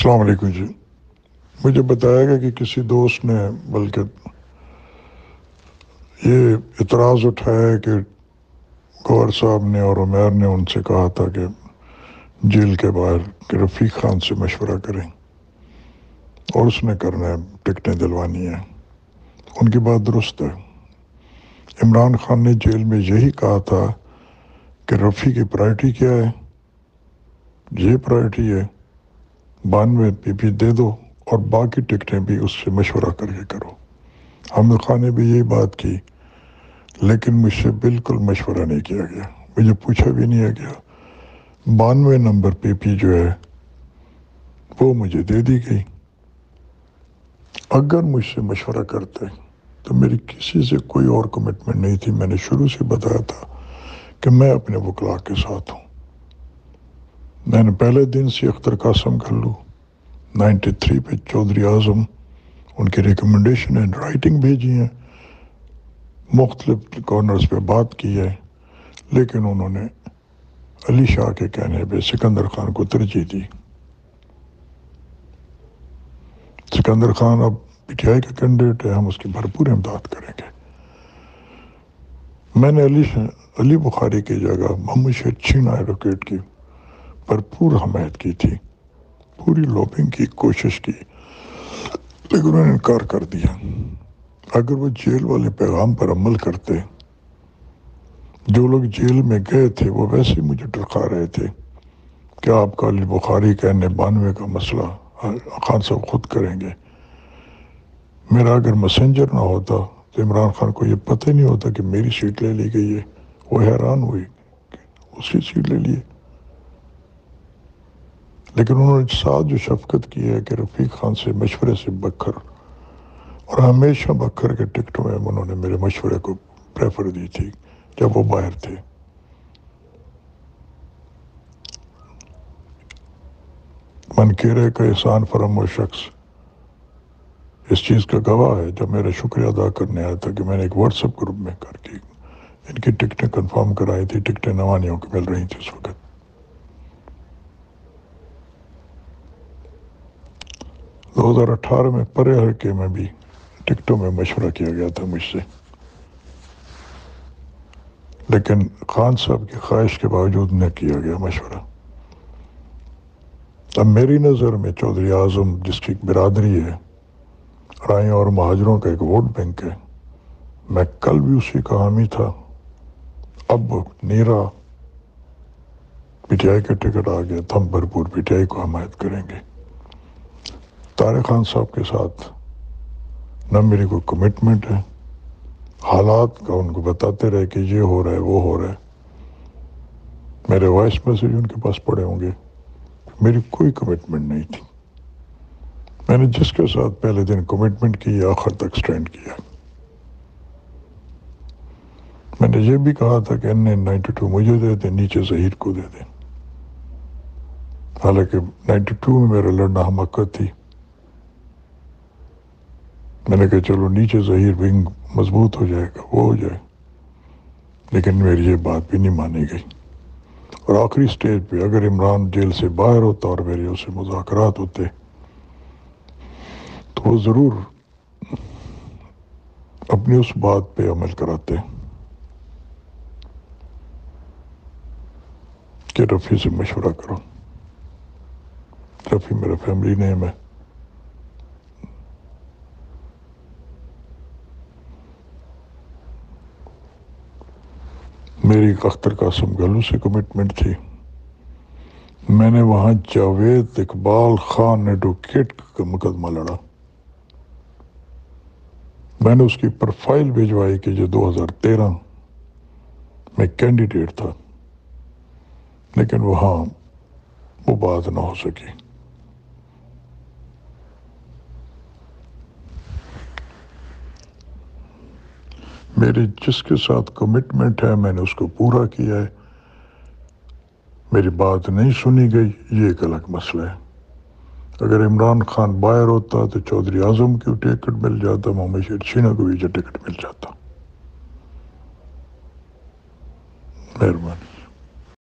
السلام علیکم جی. مجھے بتایا گیا کہ کسی دوست نے بلکہ یہ اعتراض اٹھایا کہ گوہر صاحب نے اور عمیر نے ان سے کہا تھا کہ جیل کے باہر کہ رفیق خان سے مشورہ کریں اور اس نے کرنا ہے، ٹکٹیں دلوانی ہیں. ان کی بات درست ہے. عمران خان نے جیل میں یہی کہا تھا کہ رفیق کی پرائرٹی کیا ہے، یہ پرائرٹی ہے، 92 پی پی دے دو اور باقی ٹکٹیں بھی اس سے مشورہ کر کے کرو. حامد خان نے بھی یہی بات کی، لیکن مجھ سے بالکل مشورہ نہیں کیا گیا، مجھے پوچھا بھی نہیں گیا. 92 نمبر پی پی جو ہے وہ مجھے دے دی گئی. اگر مجھ سے مشورہ کرتے تو میری کسی سے کوئی اور کمٹمنٹ نہیں تھی. میں نے شروع سے بتایا تھا کہ میں اپنے وکلاء کے ساتھ ہوں. میں نے پہلے دن سے اختر قاسم گھلو 93 پہ چودھری اعظم ان کی ریکمنڈیشن ہے، رائٹنگ بھیجی ہیں، مختلف کارنرز پہ بات کی ہے، لیکن انہوں نے علی شاہ کے کہنے پہ سکندر خان کو ترجیح دی. سکندر خان اب پی ٹی آئی کا کینڈیڈیٹ ہے، ہم اس کی بھرپور امداد کریں گے. میں نے علی بخاری کی جگہ محمد شہید ایڈوکیٹ کی بھرپور حمایت کی تھی، پوری لوبنگ کی کوشش کی، لیکن انہوں نے انکار کر دیا. اگر وہ جیل والے پیغام پر عمل کرتے، جو لوگ جیل میں گئے تھے وہ ویسے ہی مجھے ٹرکا رہے تھے کہ آپ کا علی بخاری کہنے 92 کا مسئلہ خان صاحب خود کریں گے. میرا اگر میسنجر نہ ہوتا تو عمران خان کو یہ پتہ ہی نہیں ہوتا کہ میری سیٹ لے لی گئی ہے. وہ حیران ہوئی کہ اس کی سیٹ لے لی ہے. لیکن انہوں نے ساتھ جو شفقت کی ہے کہ رفیق خان سے مشورے سے بکھر، اور ہمیشہ بکھر کے ٹکٹوں میں انہوں نے میرے مشورے کو پریفر دی تھی جب وہ باہر تھے. منکیرے کا احسان فراموش شخص اس چیز کا گواہ ہے. جب میرا شکریہ ادا کرنے آیا تھا کہ میں نے ایک واٹس ایپ گروپ میں کر کے ان کی ٹکٹیں کنفرم کرائی تھی، ٹکٹیں نوانیوں کو مل رہی تھی اس وقت. 2018 میں پرے حلقے میں بھی ٹکٹوں میں مشورہ کیا گیا تھا مجھ سے، لیکن خان صاحب کی خواہش کے باوجود نہ کیا گیا مشورہ. اب میری نظر میں چودھری اعظم جس کی برادری ہے، رائیں اور مہاجروں کا ایک ووٹ بینک ہے، میں کل بھی اسی کا حامی تھا. اب نیرا پی ٹی آئی کا ٹکٹ آ گیا تو ہم بھرپور پی ٹی آئی کو حمایت کریں گے. طارق خان صاحب کے ساتھ نہ میری کوئی کمٹمنٹ ہے، حالات کا ان کو بتاتے رہے کہ یہ ہو رہا ہے وہ ہو رہا ہے. میرے وائس میسیج ان کے پاس پڑے ہوں گے. میری کوئی کمٹمنٹ نہیں تھی. میں نے جس کے ساتھ پہلے دن کمٹمنٹ کی آخر تک سٹینڈ کیا. میں نے یہ بھی کہا تھا کہ N92 مجھے دے دیں، نیچے ظہیر کو دے دیں. حالانکہ 92 میں میرا لڑنا حماقت تھی. میں نے کہا چلو نیچے ظہیر ونگ مضبوط ہو جائے گا، وہ ہو جائے. لیکن میری یہ بات بھی نہیں مانی گئی. اور آخری سٹیج پہ اگر عمران جیل سے باہر ہوتا اور میرے اس سے مذاکرات ہوتے تو وہ ضرور اپنی اس بات پہ عمل کراتے کہ رفیع سے مشورہ کرو. رفیع میرا فیملی نیم ہے. میری اختر قاسم گھلو سے کمٹمنٹ تھی. میں نے وہاں جاوید اقبال خان ایڈوکیٹ کا مقدمہ لڑا. میں نے اس کی پروفائل بھیجوائی کہ جو 2013 میں کینڈیڈیٹ تھا، لیکن وہاں وہ بات نہ ہو سکی. میری جس کے ساتھ کمٹمنٹ ہے میں نے اس کو پورا کیا ہے. میری بات نہیں سنی گئی، یہ ایک الگ مسئلہ ہے. اگر عمران خان باہر ہوتا تو چودھری اعظم کو ٹکٹ مل جاتا، محمد شہید کو بھی ٹکٹ مل جاتا. مہربانی.